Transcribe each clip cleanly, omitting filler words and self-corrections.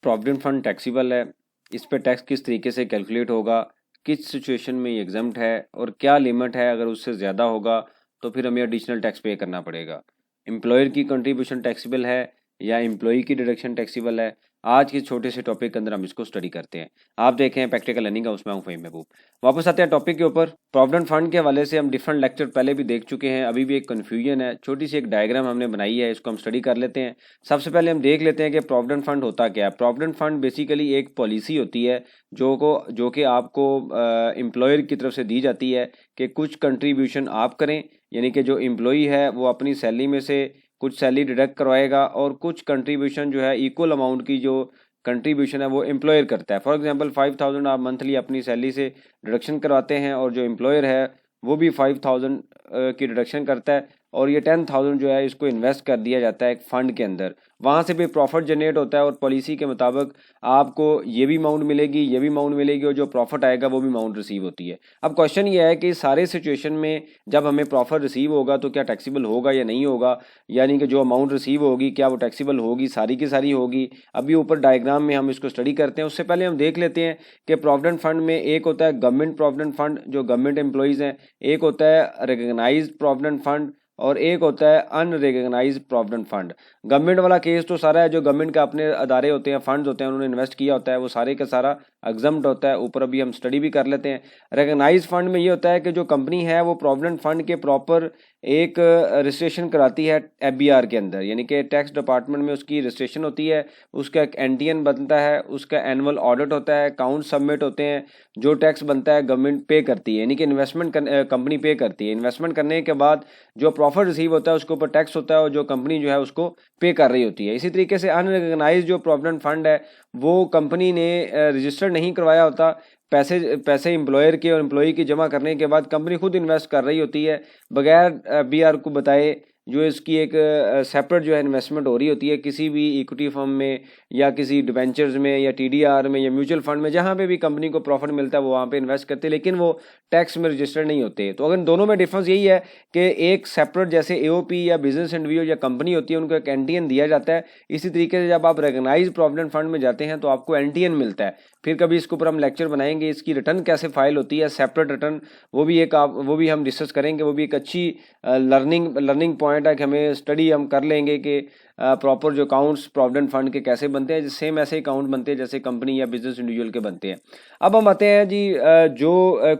Provident fund taxable है, इस पे टैक्स किस तरीके से कैलकुलेट होगा, किस सिचुएशन में ये एग्जम्प्ट है और क्या लिमिट है, अगर उससे ज़्यादा होगा तो फिर हमें एडिशनल टैक्स पे करना पड़ेगा। एम्प्लॉयर की कंट्रीब्यूशन टैक्सीबल है या एम्प्लॉई की डिडक्शन टैक्सीबल है, आज के छोटे से टॉपिक के अंदर हम इसको स्टडी करते हैं। आप देखें प्रैक्टिकल लर्निंग का, उसमें हूँ फ़हीम महबूब। वापस आते हैं टॉपिक के ऊपर। प्रोविडेंट फंड के हवाले से हम डिफरेंट लेक्चर पहले भी देख चुके हैं, अभी भी एक कन्फ्यूजन है, छोटी सी एक डायग्राम हमने बनाई है, इसको हम स्टडी कर लेते हैं। सबसे पहले हम देख लेते हैं कि प्रोविडेंट फंड होता क्या है। प्रोविडेंट फंड बेसिकली एक पॉलिसी होती है जो कि आपको एम्प्लॉयर की तरफ से दी जाती है कि कुछ कंट्रीब्यूशन आप करें, यानी कि जो एम्प्लॉई है वो अपनी सैलरी में से कुछ सैलरी डिडक्ट करवाएगा और कुछ कंट्रीब्यूशन जो है इक्वल अमाउंट की जो कंट्रीब्यूशन है वो एम्प्लॉयर करता है। फॉर एग्जांपल 5000 आप मंथली अपनी सैलरी से डिडक्शन करवाते हैं और जो एम्प्लॉयर है वो भी 5000 की डिडक्शन करता है और ये 10,000 जो है इसको इन्वेस्ट कर दिया जाता है एक फंड के अंदर, वहाँ से भी प्रॉफिट जनरेट होता है और पॉलिसी के मुताबिक आपको ये भी अमाउंट मिलेगी, ये भी अमाउंट मिलेगी और जो प्रॉफिट आएगा वो भी अमाउंट रिसीव होती है। अब क्वेश्चन ये है कि सारे सिचुएशन में जब हमें प्रॉफिट रिसीव होगा तो क्या टैक्सीबल होगा या नहीं होगा, यानी कि जो अमाउंट रिसीव होगी क्या वो टैक्सीबल होगी, सारी की सारी होगी। अभी ऊपर डायग्राम में हम इसको स्टडी करते हैं। उससे पहले हम देख लेते हैं कि प्रोविडेंट फंड में एक होता है गवर्नमेंट प्रोविडेंट फंड जो गवर्नमेंट एम्प्लॉइज़ हैं, एक होता है रिकग्नाइज्ड प्रोविडेंट फंड और एक होता है अनरिकग्नाइज्ड प्रोविडेंट फंड। गवर्नमेंट वाला केस तो सारा है, जो गवर्नमेंट का अपने अदारे होते हैं, फंड्स होते हैं, उन्होंने इन्वेस्ट किया होता है, वो सारे का सारा एग्जम्प्ट होता है। ऊपर अभी हम स्टडी भी कर लेते हैं। रिकग्नाइज्ड फंड में ये होता है कि जो कंपनी है वो प्रोविडेंट फंड के प्रॉपर एक रजिस्ट्रेशन कराती है एफबीआर के अंदर, यानी कि टैक्स डिपार्टमेंट में उसकी रजिस्ट्रेशन होती है, उसका एक एनटीएन बनता है, उसका एनुअल ऑडिट होता है, अकाउंट सबमिट होते हैं, जो टैक्स बनता है गवर्नमेंट पे करती है, यानी कि इन्वेस्टमेंट कंपनी पे करती है। इन्वेस्टमेंट करने के बाद जो प्रॉफिट रिसीव होता है उसके ऊपर टैक्स होता है और जो कंपनी जो है उसको पे कर रही होती है। इसी तरीके से अनरिकग्नाइज्ड जो प्रोविडेंट फंड है वो कंपनी ने रजिस्टर नहीं करवाया होता, पैसे एम्प्लॉयर के और एम्प्लॉई की जमा करने के बाद कंपनी खुद इन्वेस्ट कर रही होती है बगैर बीआर को बताए। जो इसकी एक सेपरेट जो है इन्वेस्टमेंट हो रही होती है किसी भी इक्विटी फर्म में या किसी डिवेंचर्स में या टीडीआर में या म्यूचुअल फंड में, जहाँ पे भी कंपनी को प्रॉफिट मिलता है वो वहाँ पे इन्वेस्ट करते हैं, लेकिन वो टैक्स में रजिस्टर्ड नहीं होते। तो अगर दोनों में डिफरेंस यही है कि एक सेपरेट जैसे एओपी या बिजनेस इंडिविजुअल या कंपनी होती है उनको एक एनटीएन दिया जाता है, इसी तरीके से जब आप रिकग्नाइज्ड प्रोविडेंट फंड में जाते हैं तो आपको एनटीएन मिलता है। फिर कभी इसके ऊपर हम लेक्चर बनाएंगे, इसकी रिटर्न कैसे फाइल होती है सेपरेट रिटर्न, वो भी हम डिस्कस करेंगे। वो भी एक अच्छी लर्निंग पॉइंट है कि हमें स्टडी हम कर लेंगे कि प्रॉपर जो अकाउंट्स प्रोविडेंट फंड के कैसे बनते हैं, सेम ऐसे अकाउंट बनते हैं जैसे कंपनी या बिजनेस इंडिविजुअल के बनते हैं। अब हम आते हैं जी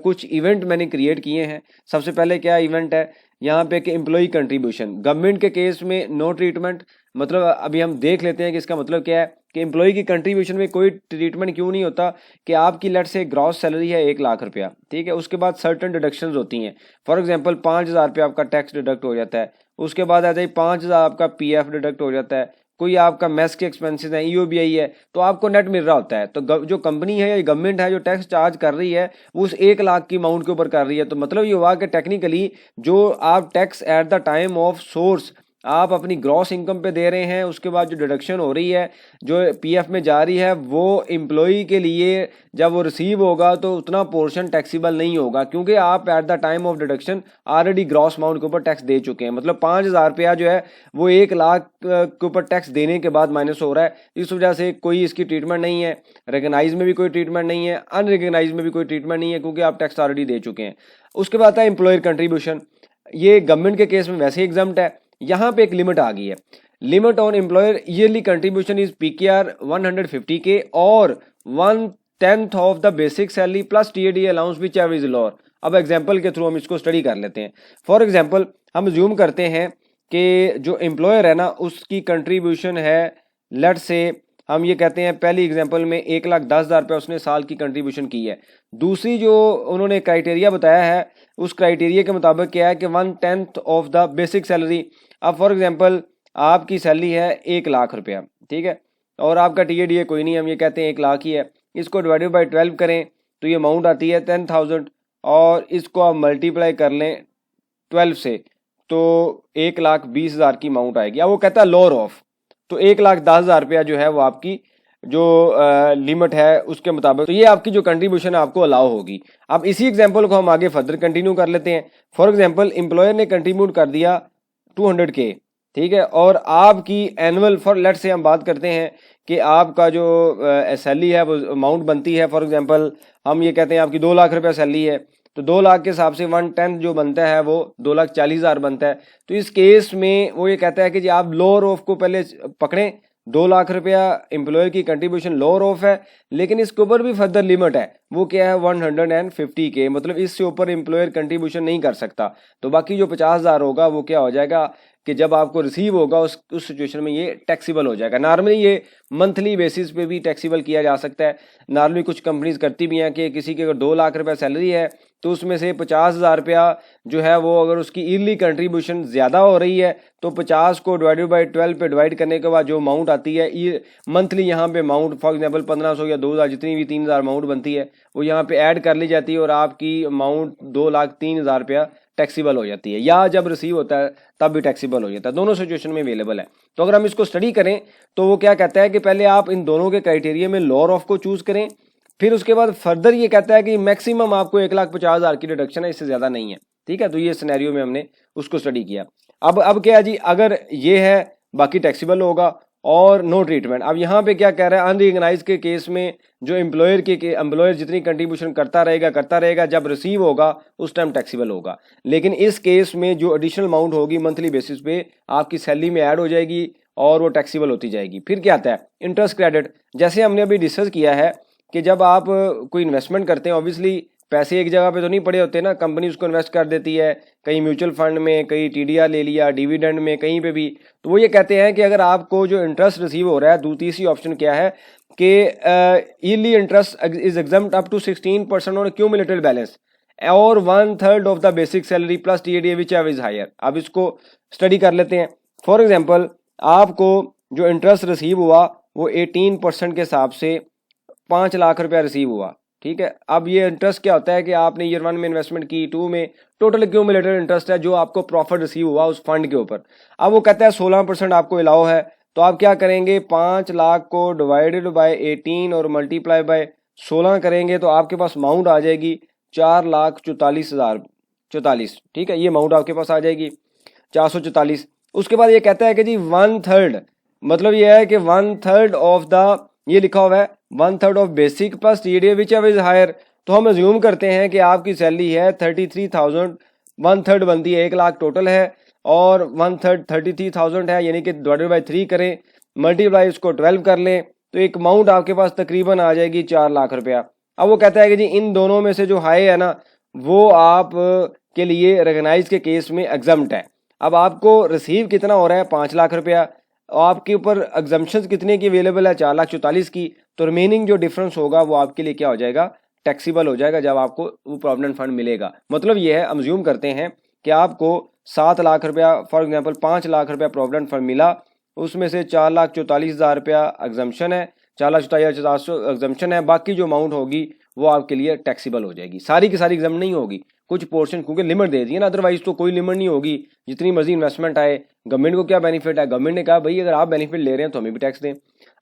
कुछ इवेंट मैंने क्रिएट किए हैं। सबसे पहले क्या इवेंट है यहाँ पे कि एम्प्लॉई कंट्रीब्यूशन। गवर्नमेंट के केस में नो ट्रीटमेंट, मतलब अभी हम देख लेते हैं कि इसका मतलब क्या है कि एम्प्लॉई की कंट्रीब्यूशन में कोई ट्रीटमेंट क्यों नहीं होता कि आपकी लेट से ग्रॉस सैलरी है 1,00,000 रुपया, ठीक है, उसके बाद सर्टन डिडक्शंस होती हैं। फॉर एग्जांपल 5,000 रुपया आपका टैक्स डिडक्ट हो जाता है, उसके बाद आ जाए 5,000 आपका पीएफ डिडक्ट हो जाता है, कोई आपका मेस के एक्सपेंसेस हैं, ईओबीआई है, तो आपको नेट मिल रहा होता है। तो जो कंपनी है या गवर्नमेंट है जो टैक्स चार्ज कर रही है वो उस 1,00,000 की अमाउंट के ऊपर कर रही है। तो मतलब ये हुआ कि टेक्निकली जो आप tax at the time of source आप अपनी ग्रॉस इनकम पे दे रहे हैं, उसके बाद जो डिडक्शन हो रही है जो पीएफ में जा रही है वो एम्प्लॉई के लिए जब वो रिसीव होगा तो उतना पोर्शन टैक्सीबल नहीं होगा, क्योंकि आप at the time of deduction already gross amount के ऊपर टैक्स दे चुके हैं। मतलब 5,000 रुपया जो है वो 1,00,000 के ऊपर टैक्स देने के बाद माइनस हो रहा है। इस वजह से कोई इसकी ट्रीटमेंट नहीं है, रिकग्नाइज में भी कोई ट्रीटमेंट नहीं है, अनरिकग्नाइज में भी कोई ट्रीटमेंट नहीं है, क्योंकि आप टैक्स ऑलरेडी दे चुके हैं। उसके बाद है एम्प्लॉयर कंट्रीब्यूशन। ये गवर्नमेंट के केस में वैसे ही एग्जाम्प्ट है, यहाँ पे एक लिमिट आ गई है। Limit on employer yearly contribution is PKR 150K और 1/10 of the basic salary plus TAD allowance which ever is lower. अब एग्जांपल के थ्रू हम इसको स्टडी कर लेते हैं। फॉर एग्जांपल हम ज्यूम करते हैं कि जो एम्प्लॉयर है ना उसकी कंट्रीब्यूशन है, लेट से हम ये कहते हैं पहली एग्जांपल में 1,10,000 रुपये उसने साल की कंट्रीब्यूशन की है। दूसरी जो उन्होंने क्राइटेरिया बताया है उस क्राइटेरिया के मुताबिक क्या है कि 1/10 ऑफ द बेसिक सैलरी। अब फॉर एग्जांपल आपकी सैलरी है 1,00,000 रुपया, ठीक है, और आपका टीएडीए कोई नहीं, हम ये कहते हैं 1,00,000 ही है। इसको डिवाइडेड बाई 12 करें तो ये अमाउंट आती है 10,000 और इसको आप मल्टीप्लाई कर लें 12 से तो 1,20,000 की अमाउंट आएगी। अब वो कहता है लोअर ऑफ, तो 1,10,000 रुपया जो है वो आपकी जो लिमिट है उसके मुताबिक, तो ये आपकी जो कंट्रीब्यूशन है आपको अलाउ होगी। अब इसी एग्जांपल को हम आगे फर्दर कंटिन्यू कर लेते हैं। फॉर एग्जांपल एम्प्लॉयर ने कंट्रीब्यूट कर दिया 200K, ठीक है, और आपकी एनुअल फॉर लेट से हम बात करते हैं कि आपका जो सैलरी है वो अमाउंट बनती है, फॉर एग्जांपल हम ये कहते हैं आपकी 2 लाख रुपया सैलरी है, तो 2 लाख के हिसाब से 1/10 जो बनता है वो 2,40,000 बनता है। तो इस केस में वो ये कहता है कि जी आप लोअर ऑफ को पहले पकड़ें, 2 लाख रुपया एम्प्लॉयर की कंट्रीब्यूशन लोअर ऑफ है, लेकिन इसके ऊपर भी फर्दर लिमिट है, वो क्या है 150K, मतलब इससे ऊपर एम्प्लॉयर कंट्रीब्यूशन नहीं कर सकता। तो बाकी जो 50,000 होगा वो क्या हो जाएगा कि जब आपको रिसीव होगा उस सिचुएशन में ये टैक्सीबल हो जाएगा। नॉर्मली ये मंथली बेसिस पे भी टैक्सीबल किया जा सकता है। नॉर्मली कुछ कंपनीज करती भी हैं कि किसी की अगर 2 लाख रुपया सैलरी है तो उसमें से 50,000 रुपया जो है वो अगर उसकी ईयरली कंट्रीब्यूशन ज़्यादा हो रही है तो 50 को डिवाइडेड बाई 12 पे डिवाइड करने के बाद जो अमाउंट आती है ये मंथली यहाँ पे अमाउंट फॉर एग्जांपल 1500 या 2,000 जितनी भी 3,000 अमाउंट बनती है वो यहाँ पे ऐड कर ली जाती है और आपकी अमाउंट 2,03,000 रुपया टैक्सीबल हो जाती है, या जब रिसीव होता है तब भी टैक्सीबल हो जाता है। दोनों सिचुएशन में अवेलेबल है। तो अगर हम इसको स्टडी करें तो वो क्या कहता है कि पहले आप इन दोनों के क्राइटेरिया में लोअर ऑफ को चूज करें, फिर उसके बाद फर्दर ये कहता है कि मैक्सिमम आपको 1,50,000 की डिडक्शन है, इससे ज्यादा नहीं है। ठीक है, तो ये सिनेरियो में हमने उसको स्टडी किया। अब क्या है जी, अगर ये है बाकी टैक्सीबल होगा और नो ट्रीटमेंट। अब यहाँ पे क्या कह रहा है, अनरिकग्नाइज के केस में जो एम्प्लॉयर जितनी कंट्रीब्यूशन करता रहेगा, जब रिसीव होगा उस टाइम टैक्सीबल होगा। लेकिन इस केस में जो एडिशनल अमाउंट होगी मंथली बेसिस पे आपकी सैलरी में ऐड हो जाएगी और वो टैक्सीबल होती जाएगी। फिर क्या आता है इंटरेस्ट क्रेडिट। जैसे हमने अभी डिस्कस किया है कि जब आप कोई इन्वेस्टमेंट करते हैं ऑब्वियसली पैसे एक जगह पे तो नहीं पड़े होते ना, कंपनी उसको इन्वेस्ट कर देती है, कहीं म्यूचुअल फंड में, कहीं TDR ले लिया, डिविडेंड में, कहीं पे भी। तो वो ये कहते हैं कि अगर आपको जो इंटरेस्ट रिसीव हो रहा है, तीसरी ऑप्शन क्या है कि yearly interest is exempt up to 16% on cumulated balance और 1/3 of the basic salary plus TDA which is higher. अब इसको स्टडी कर लेते हैं। फॉर एग्जाम्पल आपको जो इंटरेस्ट रिसीव हुआ वो 18% के हिसाब से 5 लाख रुपया रिसीव हुआ। ठीक है, अब ये इंटरेस्ट क्या होता है कि आपने ईयर 1 में इन्वेस्टमेंट की, 2 में, टोटल क्यूमुलेटेड इंटरेस्ट है जो आपको प्रॉफिट रिसीव हुआ उस फंड के ऊपर। अब वो कहता है 16% आपको अलाउ है, तो आप क्या करेंगे 5 लाख को डिवाइडेड बाय 18 और मल्टीप्लाई बाय 16 करेंगे तो आपके पास अमाउंट आ जाएगी 4,44,044। ठीक है, ये अमाउंट आपके पास आ जाएगी 444। उसके बाद ये कहता है कि जी 1/3, मतलब ये है कि 1/3 ऑफ द, ये लिखा हुआ है 1/3 of basic plus TDA which is higher. तो हम अज्यूम करते हैं कि आपकी सैलरी है 33,000, 1/3 बनती है 1 लाख टोटल है और 1/3 33,000 है, यानी कि डिवाइडेड बाई 3 करें, मल्टीप्लाई इसको 12 कर लें तो एक अमाउंट आपके पास तकरीबन आ जाएगी 4 लाख रुपया। अब वो कहता है कि जी इन दोनों में से जो हाई है ना वो आप के लिए रिकग्नाइज के केस में एग्जम्प्ट है। अब आपको रिसीव कितना हो रहा है 5 लाख रुपया, आपके ऊपर एग्जम्पशंस कितने की अवेलेबल है 4,44,000 की, तो रिमेनिंग जो डिफरेंस होगा वो आपके लिए क्या हो जाएगा टैक्सीबल हो जाएगा जब आपको वो प्रोविडेंट फंड मिलेगा। मतलब ये है, हम अज्यूम करते हैं कि आपको 7 लाख रुपया फॉर एग्जांपल 5 लाख रुपया प्रोविडेंट फंड मिला, उसमें से 4,44,000 रुपया एग्जम्पशन है, 4,44,700 एग्जम्पशन है, बाकी जो अमाउंट होगी वो आपके लिए टैक्सीबल हो जाएगी। सारी की सारी एग्जाम नहीं होगी, कुछ पोर्शन क्योंकि लिमिट दे दी है ना, अदरवाइज तो कोई लिमिट नहीं होगी, जितनी मर्जी इन्वेस्टमेंट आए। गवर्नमेंट को क्या बेनिफिट है, गवर्नमेंट ने कहा भाई अगर आप बेनिफिट ले रहे हैं तो हमें भी टैक्स दें।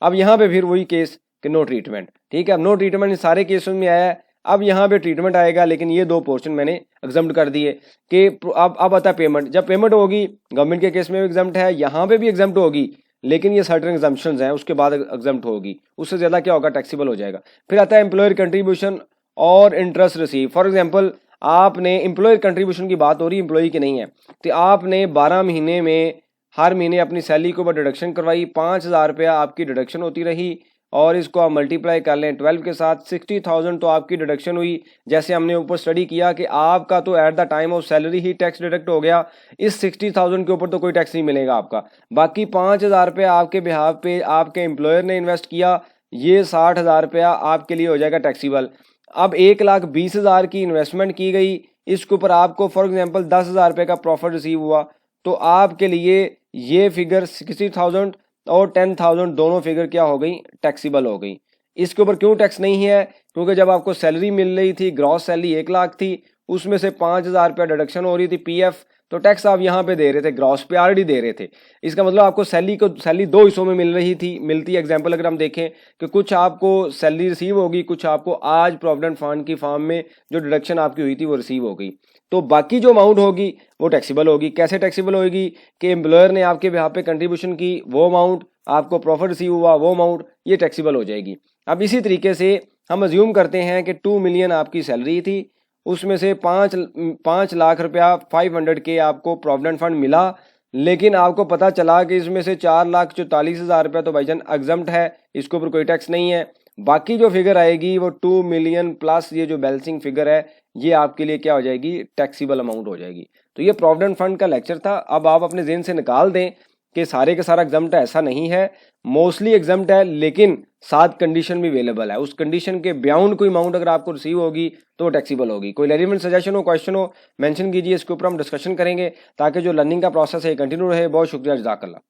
अब यहाँ पे फिर वही केस कि नो ट्रीटमेंट। ठीक है, अब नो ट्रीटमेंट इन सारे केसेस में आया है। अब यहाँ पे ट्रीटमेंट आएगा, लेकिन ये 2 पोर्शन मैंने एग्जम्प्ट कर दिए कि अब आता है पेमेंट। जब पेमेंट होगी गवर्नमेंट के केस में भी एग्जम्प्ट है, यहाँ पे भी एग्जम्प्ट होगी, लेकिन ये सर्टेन एग्जम्पशंस हैं, उसके बाद एग्जम्प्ट होगी, उससे ज्यादा क्या होगा टैक्सीबल हो जाएगा। फिर आता है एम्प्लॉयर कंट्रीब्यूशन और इंटरेस्ट रिसीव। फॉर एग्जाम्पल आपने एम्प्लॉयर कंट्रीब्यूशन की बात हो रही है, एम्प्लॉई की नहीं है, तो आपने 12 महीने में हर महीने अपनी सैलरी के ऊपर डिडक्शन करवाई, 5,000 रुपया आपकी डिडक्शन होती रही और इसको आप मल्टीप्लाई कर लें 12 के साथ, 60,000 तो आपकी डिडक्शन हुई। जैसे हमने ऊपर स्टडी किया कि आपका तो at the time of salary he tax deduct हो गया, इस 60,000 के ऊपर तो कोई टैक्स नहीं मिलेगा आपका। बाकी 5,000 रुपया आपके बिहाफ पे आपके एम्प्लॉयर ने इन्वेस्ट किया, ये 60,000 रुपया आपके लिए हो जाएगा टैक्सीबल। अब 1,20,000 की इन्वेस्टमेंट की गई, इसके ऊपर आपको फॉर एग्जांपल 10,000 रुपये का प्रॉफिट रिसीव हुआ, तो आपके लिए ये फिगर 60,000 और 10,000 दोनों फिगर क्या हो गई टैक्सीबल हो गई। इसके ऊपर क्यों टैक्स नहीं है, क्योंकि जब आपको सैलरी मिल रही थी, ग्रॉस सैलरी 1 लाख थी, उसमें से 5,000 रुपया डिडक्शन हो रही थी PF, तो टैक्स आप यहाँ पे दे रहे थे, ग्रॉस पे ऑलरेडी दे रहे थे। इसका मतलब आपको सैलरी 2 हिस्सों में मिलती है। एग्जांपल अगर हम देखें कि कुछ आपको सैलरी रिसीव होगी, कुछ आपको आज प्रोविडेंट फंड की फॉर्म में जो डिडक्शन आपकी हुई थी वो रिसीव हो गई। तो बाकी जो अमाउंट होगी वो टैक्सीबल होगी। कैसे टैक्सीबल होगी कि एम्प्लॉयर ने आपके बिहाफ पे कंट्रीब्यूशन की वो अमाउंट, आपको प्रॉफिट रिसीव हुआ वो अमाउंट, ये टैक्सीबल हो जाएगी। अब इसी तरीके से हम अज्यूम करते हैं कि 2 मिलियन आपकी सैलरी थी, उसमें से 5 लाख रुपया 500 के आपको प्रोविडेंट फंड मिला, लेकिन आपको पता चला कि इसमें से 4,44,000 रुपया तो भाईजान एग्जम्प्ट है, इसके ऊपर कोई टैक्स नहीं है। बाकी जो फिगर आएगी वो 2 मिलियन प्लस ये जो बैलेंसिंग फिगर है, ये आपके लिए क्या हो जाएगी, टैक्सीबल अमाउंट हो जाएगी। तो ये प्रोविडेंट फंड का लेक्चर था। अब आप अपने जेहन से निकाल दें कि सारे का सारा एग्जम्प्ट है, ऐसा नहीं है, मोस्टली एग्जम्प्ट है, लेकिन 7 कंडीशन भी अवेलेबल है। उस कंडीशन के बियॉन्ड कोई अमाउंट अगर आपको रिसीव होगी तो टैक्सीबल होगी। कोई रेलिवेंट सजेशन हो, क्वेश्चन हो, मेंशन कीजिए, इसके ऊपर हम डिस्कशन करेंगे ताकि जो लर्निंग का प्रोसेस है कंटिन्यू रहे। बहुत शुक्रिया, जज़ाकल्लाह।